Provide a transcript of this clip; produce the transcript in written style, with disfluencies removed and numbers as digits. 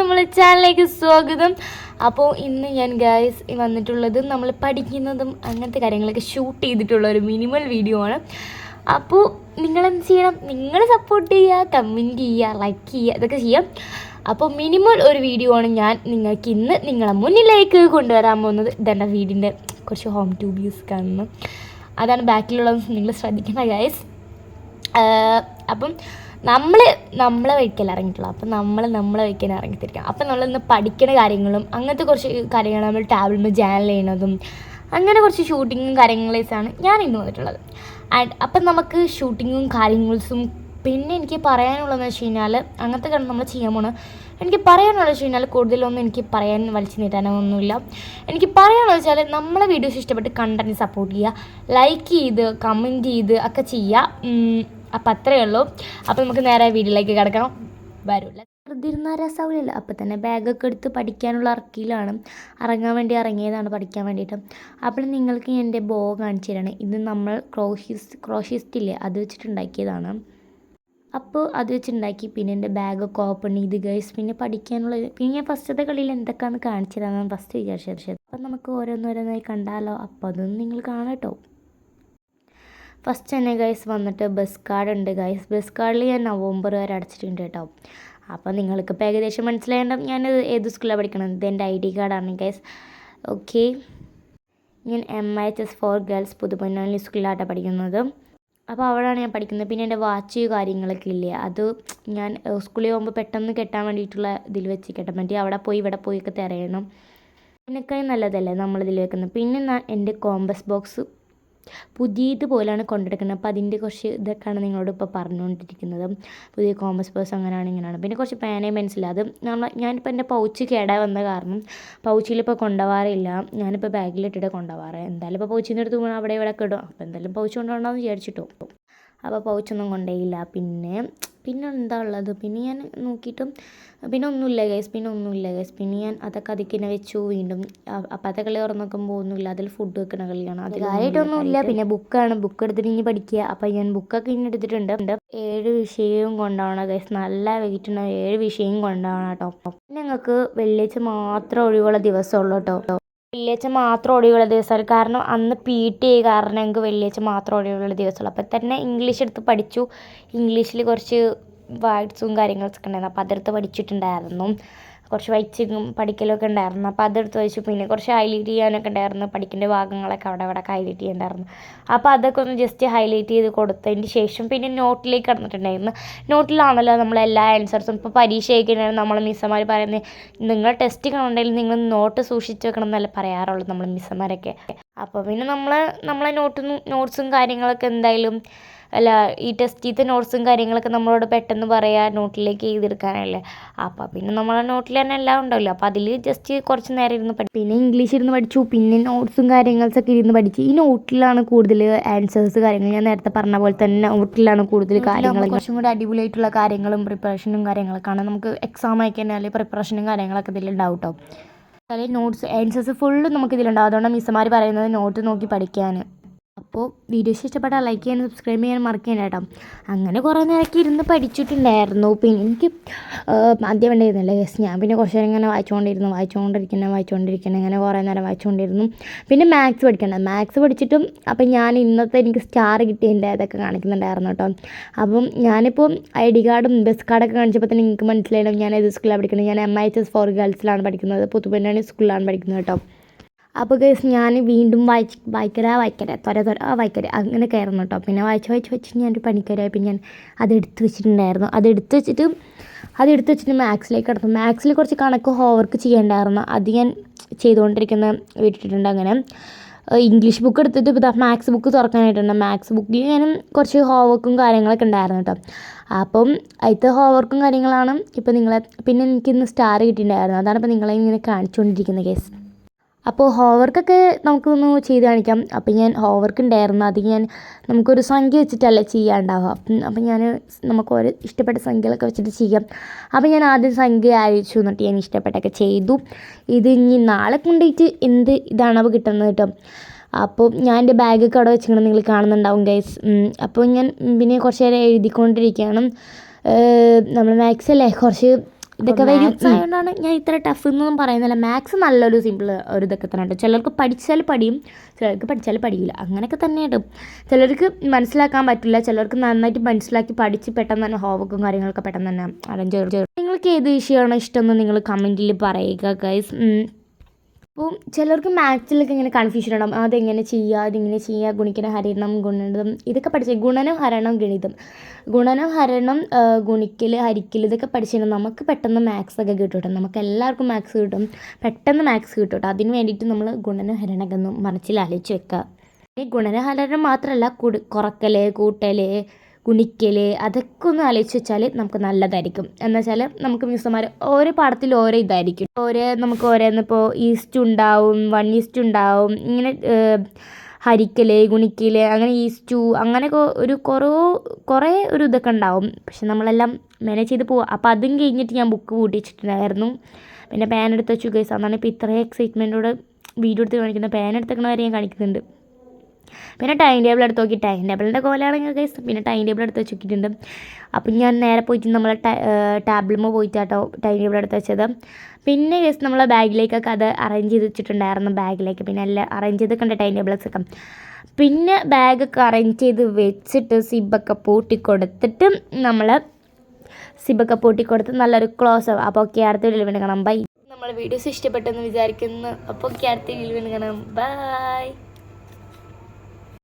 നമ്മളെ ചാനലിലേക്ക് സ്വാഗതം. അപ്പോൾ ഇന്ന് ഞാൻ ഗൈസ് വന്നിട്ടുള്ളത് നമ്മൾ പഠിക്കുന്നതും അങ്ങനത്തെ കാര്യങ്ങളൊക്കെ ഷൂട്ട് ചെയ്തിട്ടുള്ള ഒരു മിനിമൽ വീഡിയോ ആണ്. അപ്പോൾ നിങ്ങളെന്ത് ചെയ്യണം? നിങ്ങൾ സപ്പോർട്ട് ചെയ്യുക, കമൻറ്റ് ചെയ്യുക, ലൈക്ക് ചെയ്യുക, ഇതൊക്കെ ചെയ്യാം. അപ്പോൾ മിനിമൽ ഒരു വീഡിയോ ആണ് ഞാൻ നിങ്ങൾക്ക് ഇന്ന് നിങ്ങളെ മുന്നിലേക്ക് കൊണ്ടുവരാൻ പോകുന്നത്. ഇതെൻ്റെ വീടിൻ്റെ കുറച്ച് ഹോം ട്യൂബ്സ് കാണുന്നു, അതാണ് ബാക്കിലുള്ളത്. നിങ്ങൾ ശ്രദ്ധിക്കണം ഗൈസ്. അപ്പം നമ്മളെ വഴിക്കല്ല ഇറങ്ങിയിട്ടുള്ളൂ. അപ്പം നമ്മളെ വഴിക്കാൻ ഇറങ്ങിത്തിരിക്കണം. അപ്പം നമ്മളിന്ന് പഠിക്കുന്ന കാര്യങ്ങളും അങ്ങനത്തെ കുറച്ച് കാര്യങ്ങൾ നമ്മൾ ടാബ്ലറ്റിൽ ജാനൽ ചെയ്യണതും അങ്ങനെ കുറച്ച് ഷൂട്ടിങ്ങും കാര്യങ്ങളാണ് ഞാൻ ഇന്ന് വന്നിട്ടുള്ളത്. ആൻഡ് അപ്പം നമുക്ക് ഷൂട്ടിങ്ങും കാര്യങ്ങളും പിന്നെ എനിക്ക് പറയാനുള്ളതെന്ന് വെച്ച് കഴിഞ്ഞാൽ അങ്ങനത്തെ കാര്യം നമ്മൾ ചെയ്യാൻ പോകണം. എനിക്ക് പറയാനുള്ളത് വെച്ച് കഴിഞ്ഞാൽ കൂടുതലൊന്നും എനിക്ക് പറയാൻ വലിച്ചു നീട്ടാനൊന്നുമില്ല. എനിക്ക് പറയാനുള്ളത് വെച്ചാൽ നമ്മളെ വീഡിയോസ് ഇഷ്ടപ്പെട്ട് കണ്ടന്റ് സപ്പോർട്ട് ചെയ്യുക, ലൈക്ക് ചെയ്ത് കമൻറ്റ് ചെയ്ത് ഒക്കെ ചെയ്യുക. അപ്പം അത്രയേ ഉള്ളൂ. അപ്പോൾ നമുക്ക് നേരെ വീഡിയോയിലേക്ക് കിടക്കണം. വരില്ല വെറുതെ ഇരുന്നാൽ രസമില്ല. അപ്പം തന്നെ ബാഗൊക്കെ എടുത്ത് പഠിക്കാനുള്ള ഇറങ്ങാൻ വേണ്ടി ഇറങ്ങിയതാണ് പഠിക്കാൻ വേണ്ടിയിട്ട്. അപ്പോൾ നിങ്ങൾക്ക് എൻ്റെ ബോ കാണിച്ചു തരാണ്. ഇത് നമ്മൾ ക്രോഷിസ്റ്റില്ലേ അത് വെച്ചിട്ടുണ്ടാക്കിയതാണ്. അപ്പോൾ അത് വെച്ചുണ്ടാക്കി പിന്നെ എൻ്റെ ബാഗൊക്കെ ഓപ്പൺ ചെയ്ത് ഗൈസ് പിന്നെ പഠിക്കാനുള്ളത് പിന്നെ ഞാൻ ഫസ്റ്റത്തെ കളിയിൽ എന്തൊക്കെയാണെന്ന് കാണിച്ചു തരാമെന്ന് ഫസ്റ്റ് വിചാരിച്ചത്. അപ്പം നമുക്ക് ഓരോന്നോരോന്നായി കണ്ടാലോ. അപ്പോൾ അതൊന്നും നിങ്ങൾ കാണട്ടോ. ഫസ്റ്റ് തന്നെ ഗൈസ് വന്നിട്ട് ബസ് കാർഡ് ഉണ്ട് ഗൈസ്. ബസ് കാർഡിൽ ഞാൻ നവംബർ വരെ അടച്ചിട്ടുണ്ട് കേട്ടോ. അപ്പോൾ നിങ്ങൾക്കിപ്പോൾ ഏകദേശം മനസ്സിലായതുകൊണ്ട് ഞാൻ ഏത് സ്കൂളിലാണ് പഠിക്കണത്. ഇത് എൻ്റെ ID കാർഡാണ് ഗൈസ്. ഓക്കെ, ഞാൻ MIHS ഫോർ ഗേൾസ് പുതുപ്പൊന്നാനി സ്കൂളിലായിട്ടാണ് പഠിക്കുന്നത്. അപ്പോൾ അവിടെയാണ് ഞാൻ പഠിക്കുന്നത്. പിന്നെ എൻ്റെ വാച്ച് കാര്യങ്ങളൊക്കെ ഇല്ലേ, അത് ഞാൻ സ്കൂളിൽ പോകുമ്പോൾ പെട്ടെന്ന് കെട്ടാൻ വേണ്ടിയിട്ടുള്ള ഇതിൽ വെച്ച് കെട്ടാൻ പറ്റി. അവിടെ പോയി ഇവിടെ പോയി ഒക്കെ തിരയണം. ഇതിനൊക്കെ നല്ലതല്ലേ നമ്മളിതിൽ വെക്കുന്നത്. പിന്നെ എൻ്റെ കോമ്പസ് ബോക്സ് പുതിയതുപോലെയാണ് കൊണ്ടെടുക്കുന്നത്. അപ്പോൾ അതിൻ്റെ കുറച്ച് ഇതൊക്കെയാണ് നിങ്ങളോട് ഇപ്പോൾ പറഞ്ഞുകൊണ്ടിരിക്കുന്നത്. പുതിയ കോമ്പസ് ബോക്സ് അങ്ങനെയാണ് ഇങ്ങനെയാണ്. പിന്നെ കുറച്ച് പേനയും പെൻസിൽ അത് ഞാനിപ്പോൾ എൻ്റെ പൗച്ച് കേടായി വന്ന കാരണം പൗച്ചിലിപ്പോൾ കൊണ്ടുപോകാറില്ല. ഞാനിപ്പോൾ ബാഗിലിട്ടിട്ട് കൊണ്ടുപോകാറ്. എന്തായാലും ഇപ്പോൾ പൗച്ചിൻ്റെ അടുത്ത് പോകണം, അവിടെ ഇവിടെ ഒക്കെ ഇടും. അപ്പോൾ എന്തായാലും പൗച്ച് കൊണ്ടുപോകണമെന്ന് വിചാരിച്ചിട്ടു. അപ്പോൾ പൗച്ചൊന്നും കൊണ്ടുപോയില്ല. പിന്നെ എന്താ ഉള്ളത്, പിന്നെ ഞാൻ നോക്കിയിട്ടും പിന്നെ ഒന്നുമില്ല ഗൈസ്. പിന്നെ ഞാൻ അതൊക്കെ അതിക്കിനെ വെച്ചു വീണ്ടും. അപ്പോഴത്തെ കളി തുറന്ന് നോക്കുമ്പോൾ ഒന്നുമില്ല, അതിൽ ഫുഡ് വെക്കുന്ന കളിയാണ്. അത് കാര്യമായിട്ടൊന്നുമില്ല. പിന്നെ ബുക്ക് എടുത്തിട്ട് ഇനി പഠിക്കുക. അപ്പോൾ ഞാൻ ബുക്കൊക്കെ ഇനി എടുത്തിട്ടുണ്ട്. 7 വിഷയവും കൊണ്ടുപോകണം ഗൈസ്. നല്ല വെയിറ്റ് ഉണ്ടാവും. 7 വിഷയം കൊണ്ടുപോകണം കേട്ടോ. ഞങ്ങൾക്ക് വെള്ളിയാഴ്ച മാത്രം ഒഴിവുള്ള ദിവസമുള്ളൂ കേട്ടോ. വെള്ളിയാഴ്ച മാത്രം ഒഴിവുള്ള ദിവസമാണ്. കാരണം അന്ന് PT കാരണം ഞങ്ങൾക്ക് വെള്ളിയാഴ്ച മാത്രം ഒഴിവുള്ള ദിവസമുള്ളൂ. അപ്പോൾ തന്നെ ഇംഗ്ലീഷ് എടുത്ത് പഠിച്ചു. ഇംഗ്ലീഷിൽ കുറച്ച് വേർഡ്സും കാര്യങ്ങളൊക്കെ ഉണ്ടായിരുന്നു. അപ്പോൾ അതെടുത്ത് പഠിച്ചിട്ടുണ്ടായിരുന്നു. കുറച്ച് വായിച്ചും പഠിക്കലൊക്കെ ഉണ്ടായിരുന്നു. അപ്പോൾ അതെടുത്ത് വായിച്ചു. പിന്നെ കുറച്ച് ഹൈലൈറ്റ് ചെയ്യാനൊക്കെ ഉണ്ടായിരുന്നു. പഠിക്കേണ്ട ഭാഗങ്ങളൊക്കെ അവിടെ ഹൈലൈറ്റ് ചെയ്യണ്ടായിരുന്നു. അപ്പോൾ അതൊക്കെ ഒന്ന് ജസ്റ്റ് ഹൈലൈറ്റ് ചെയ്ത് കൊടുത്തതിന് ശേഷം പിന്നെ നോട്ടിലേക്ക് കടന്നിട്ടുണ്ടായിരുന്നു. നോട്ടിലാണല്ലോ നമ്മളെല്ലാ ആൻസേഴ്സും. ഇപ്പോൾ പരീക്ഷ കഴിക്കുന്നതാണ് നമ്മൾ മിസ്സന്മാർ പറയുന്നത്, നിങ്ങൾ ടെസ്റ്റ് കാണുന്നുണ്ടെങ്കിൽ നിങ്ങൾ നോട്ട് സൂക്ഷിച്ച് വെക്കണം എന്നല്ല പറയാറുള്ളൂ നമ്മൾ മിസ്സന്മാരൊക്കെ. അപ്പോൾ പിന്നെ നമ്മളെ നോട്ട്സും കാര്യങ്ങളൊക്കെ എന്തായാലും ഈ ടെസ്റ്റിലത്തെ നോട്ട്സും കാര്യങ്ങളൊക്കെ നമ്മളോട് പെട്ടെന്ന് പറയാം നോട്ടിലേക്ക് എഴുതിയെടുക്കാനല്ലേ. അപ്പോൾ പിന്നെ നമ്മളെ നോട്ടിൽ തന്നെ എല്ലാം ഉണ്ടല്ലോ. അപ്പോൾ അതിൽ ജസ്റ്റ് കുറച്ച് നേരം ഇരുന്ന് പിന്നെ ഇംഗ്ലീഷ് ഇരുന്ന് പഠിച്ചു. പിന്നെ നോട്ട്സും കാര്യങ്ങളൊക്കെ ഇരുന്ന് പഠിച്ചു. ഈ നോട്ടിലാണ് കൂടുതൽ ആൻസേഴ്സ് കാര്യങ്ങൾ. ഞാൻ നേരത്തെ പറഞ്ഞ പോലെ തന്നെ നോട്ടിലാണ് കൂടുതൽ കാര്യങ്ങൾ. കുറച്ചും കൂടി അടിപൊളിയായിട്ടുള്ള കാര്യങ്ങളും പ്രിപ്പറേഷനും കാര്യങ്ങളൊക്കെയാണ്. നമുക്ക് എക്സാം അയക്കാനാൽ പ്രിപ്പറേഷനും കാര്യങ്ങളൊക്കെ ഇതിലുണ്ടാവും കേട്ടോ. അല്ലെങ്കിൽ നോട്ട്സ് ആൻസേഴ്സ് ഫുള്ള് നമുക്കിതിലുണ്ടാവും. അതുകൊണ്ടാണ് മിസ്സുമാർ പറയുന്നത് നോട്ട് നോക്കി പഠിക്കാൻ. അപ്പോൾ വീഡിയോസ് ഇഷ്ടപ്പെട്ടാൽ ലൈക്ക് ചെയ്യാനും സബ്സ്ക്രൈബ് ചെയ്യാനും മറക്കേണ്ട കേട്ടോ. അങ്ങനെ കുറേ നേരമൊക്കെ ഇരുന്ന് പഠിച്ചിട്ടുണ്ടായിരുന്നു. പിന്നെ എനിക്ക് ആദ്യം ഉണ്ടായിരുന്നില്ല ഗസ്. ഞാൻ പിന്നെ കുറച്ച് നേരം ഇങ്ങനെ വായിച്ചുകൊണ്ടിരിക്കണം ഇങ്ങനെ കുറേ നേരം വായിച്ചുകൊണ്ടിരുന്നു. പിന്നെ മാത്സ് പഠിച്ചിട്ടും അപ്പം ഞാൻ ഇന്നത്തെ എനിക്ക് സ്റ്റാർ കിട്ടിയതിൻ്റെ അതൊക്കെ കാണിക്കുന്നുണ്ടായിരുന്നു കേട്ടോ. അപ്പം ഞാനിപ്പോൾ ID കാർഡും ബസ് കാർഡൊക്കെ കാണിച്ചപ്പോൾ തന്നെ നിങ്ങൾക്ക് മനസ്സിലായിട്ടും ഞാൻ ഏത് സ്കൂളിലാണ് പഠിക്കുന്നത്. ഞാൻ MIHS ഫോർ ഗേൾസിലാണ് പഠിക്കുന്നത്. പുതുപ്പൊന്നാനി സ്കൂളിലാണ് പഠിക്കുന്നത് കേട്ടോ. അപ്പോൾ ഗൈസ് ഞാൻ വീണ്ടും വായിക്കരാ വായിക്കര അങ്ങനെയൊക്കെ ആയിരുന്നു കേട്ടോ. പിന്നെ വായിച്ച് ഞാനൊരു പണിക്കാരായി. പിന്നെ ഞാൻ അതെടുത്ത് വെച്ചിട്ടുണ്ടായിരുന്നു. അതെടുത്ത് വെച്ചിട്ട് മാത്സിലേക്ക് കിടന്നു. മാത്സിൽ കുറച്ച് കണക്ക് ഹോംവർക്ക് ചെയ്യേണ്ടായിരുന്നു. അത് ഞാൻ വിട്ടിട്ടുണ്ട്. അങ്ങനെ ഇംഗ്ലീഷ് ബുക്ക് എടുത്തിട്ട് ഇപ്പോൾ മാത്സ് ബുക്ക് തുറക്കാനായിട്ടുണ്ട്. മാത്സ് ബുക്കിൽ ഞാൻ കുറച്ച് ഹോംവർക്കും കാര്യങ്ങളൊക്കെ ഉണ്ടായിരുന്നു കേട്ടോ. അപ്പം അതിലത്തെ ഹോംവർക്കും കാര്യങ്ങളാണ് ഇപ്പോൾ പിന്നെ എനിക്കിന്ന് സ്റ്റാർ കിട്ടിയിട്ടുണ്ടായിരുന്നു. അതാണ് ഇപ്പോൾ നിങ്ങളെ ഇങ്ങനെ കാണിച്ചുകൊണ്ടിരിക്കുന്നത് കേസ്. അപ്പോൾ ഹോംവർക്കൊക്കെ നമുക്കൊന്ന് ചെയ്ത് കാണിക്കാം. അപ്പോൾ ഞാൻ ഹോംവർക്ക് ഉണ്ടായിരുന്നു. അത് നമുക്കൊരു സംഖ്യ വെച്ചിട്ടല്ലേ ചെയ്യാണ്ടാവുക. അപ്പം നമുക്ക് ഓരോ ഇഷ്ടപ്പെട്ട സംഖ്യകളൊക്കെ വെച്ചിട്ട് ചെയ്യാം. അപ്പോൾ ഞാൻ ആദ്യം സംഖ്യ അയച്ചു എന്നിട്ട് ഞാൻ ഇഷ്ടപ്പെട്ടൊക്കെ ചെയ്തു. ഇത് ഇനി നാളെ കൊണ്ടുപോയിട്ട് എന്ത് ഇതാണോ കിട്ടുന്നത് കേട്ടോ. അപ്പോൾ ഞാൻ എൻ്റെ ബാഗൊക്കെ അവിടെ വെച്ചിട്ട് നിങ്ങൾ കാണുന്നുണ്ടാവും ഗൈസ്. അപ്പോൾ ഞാൻ പിന്നെ കുറച്ച് നേരം എഴുതിക്കൊണ്ടിരിക്കുകയാണ്. നമ്മൾ മാത്സ് അല്ലേ കുറച്ച് ഇതൊക്കെ മാത്സ് ആയതുകൊണ്ടാണ് ഞാൻ ഇത്ര ടഫ് എന്നൊന്നും പറയുന്നില്ല. മാത്സ് നല്ലൊരു സിമ്പിൾ ഒരു ഇതൊക്കെ തന്നെ കേട്ടോ. ചിലർക്ക് പഠിച്ചാൽ പഠിയും, ചിലർക്ക് പഠിച്ചാൽ പഠിയില്ല, അങ്ങനെയൊക്കെ തന്നെയായിട്ട്. ചിലർക്ക് മനസ്സിലാക്കാൻ പറ്റില്ല, ചിലർക്ക് നന്നായിട്ട് മനസ്സിലാക്കി പഠിച്ച് പെട്ടെന്ന് തന്നെ ഹോംവർക്കും കാര്യങ്ങളൊക്കെ പെട്ടെന്ന് തന്നെ അറേഞ്ച് ചെയ്യും. നിങ്ങൾക്ക് ഏത് വിഷയമാണോ ഇഷ്ടമെന്ന് നിങ്ങൾ കമൻറ്റിൽ പറയുക ഗൈസ്. അപ്പോൾ ചിലർക്ക് മാത്സിലൊക്കെ ഇങ്ങനെ കൺഫ്യൂഷൻ ഉണ്ടാകും, അതെങ്ങനെ ചെയ്യുക, അതിങ്ങനെ ചെയ്യുക, ഗുണിക്കണം, ഹരണം, ഗുണിതം ഇതൊക്കെ പഠിച്ച് ഗുണനം, ഹരണം, ഗണിതം, ഗുണനം, ഹരണം, ഗുണിക്കൽ, ഹരിക്കൽ ഇതൊക്കെ പഠിച്ചു നമുക്ക് പെട്ടെന്ന് മാത്സൊക്കെ കിട്ടും കേട്ടോ. നമുക്ക് എല്ലാവർക്കും മാത്സ് കിട്ടും, പെട്ടെന്ന് മാത്സ് കിട്ടും കേട്ടോ. അതിന് വേണ്ടിയിട്ട് നമ്മൾ ഗുണനം, ഹരണമൊക്കെ ഒന്ന് മനസ്സിൽ ആലോചിച്ച് വെക്കുക. ഈ ഗുണനം, ഹരണം മാത്രമല്ല, കുറക്കൽ, കൂട്ടൽ, ഗുണിക്കൽ അതൊക്കെ ഒന്ന് ആലോചിച്ച് വെച്ചാൽ നമുക്ക് നല്ലതായിരിക്കും. എന്ന് വെച്ചാൽ നമുക്ക് മിസ്സുമാർ ഓരോ പാഠത്തിൽ ഓരോ ഇതായിരിക്കും, നമുക്ക് ഓരോന്നിപ്പോൾ ഈസ്റ്റ് ഉണ്ടാവും, 1:1 ഉണ്ടാവും, ഇങ്ങനെ ഹരിക്കൽ, ഗുണിക്കൽ, അങ്ങനെ ഈസ്റ്റു അങ്ങനെയൊക്കെ ഒരു കുറേ ഒരു ഇതൊക്കെ ഉണ്ടാവും. പക്ഷെ നമ്മളെല്ലാം മാനേജ് ചെയ്ത് പോവുക. അപ്പോൾ അതും കഴിഞ്ഞിട്ട് ഞാൻ ബുക്ക് പൂട്ടി വെച്ചിട്ടുണ്ടായിരുന്നു. പിന്നെ പാൻ എടുത്ത് വെച്ചു ഗൈസ്. അതാണ് ഇപ്പോൾ ഇത്രയും എക്സൈറ്റ്മെൻറ്റോടെ വീഡിയോ എടുത്ത് കാണിക്കുന്നത്. പാൻ എടുത്തേക്കണ വരെ ഞാൻ കാണിക്കുന്നുണ്ട്. പിന്നെ ടൈം ടേബിൾ എടുത്ത് നോക്കി, ടൈം ടേബിളിൻ്റെ കോലാണെങ്കിൽ ഗൈസ്. പിന്നെ ടൈം ടേബിൾ എടുത്ത് വെച്ചിട്ടുണ്ട്. അപ്പം ഞാൻ നേരെ പോയിട്ട് നമ്മളെ ടാബിളുമ്പോൾ പോയിട്ടാട്ടോ ടൈം ടേബിൾ എടുത്ത് വെച്ചത്. പിന്നെ ഗൈസ് നമ്മളെ ബാഗിലേക്കൊക്കെ അത് അറേഞ്ച് ചെയ്ത് വെച്ചിട്ടുണ്ടായിരുന്നു, ബാഗിലേക്ക്. പിന്നെ എല്ലാം അറേഞ്ച് ചെയ്ത് കണ്ട ടൈം ടേബിൾസൊക്കെ. പിന്നെ ബാഗൊക്കെ അറേഞ്ച് ചെയ്ത് വെച്ചിട്ട് സിബൊക്കെ പൂട്ടിക്കൊടുത്തിട്ട് സിബൊക്കെ പൂട്ടിക്കൊടുത്ത് നല്ലൊരു ക്ലോസ് ആവും. അപ്പോൾ ഓക്കെ, അടുത്ത വീഡിയോയിൽ വീണ്ടും കാണാം. ബൈ. നമ്മളെ വീഡിയോസ് ഇഷ്ടപ്പെട്ടെന്ന് വിചാരിക്കുന്നു. അപ്പോൾ ഓക്കെ, അടുത്ത വീഡിയോയിൽ വീണ്ടും കാണാം. ബൈ.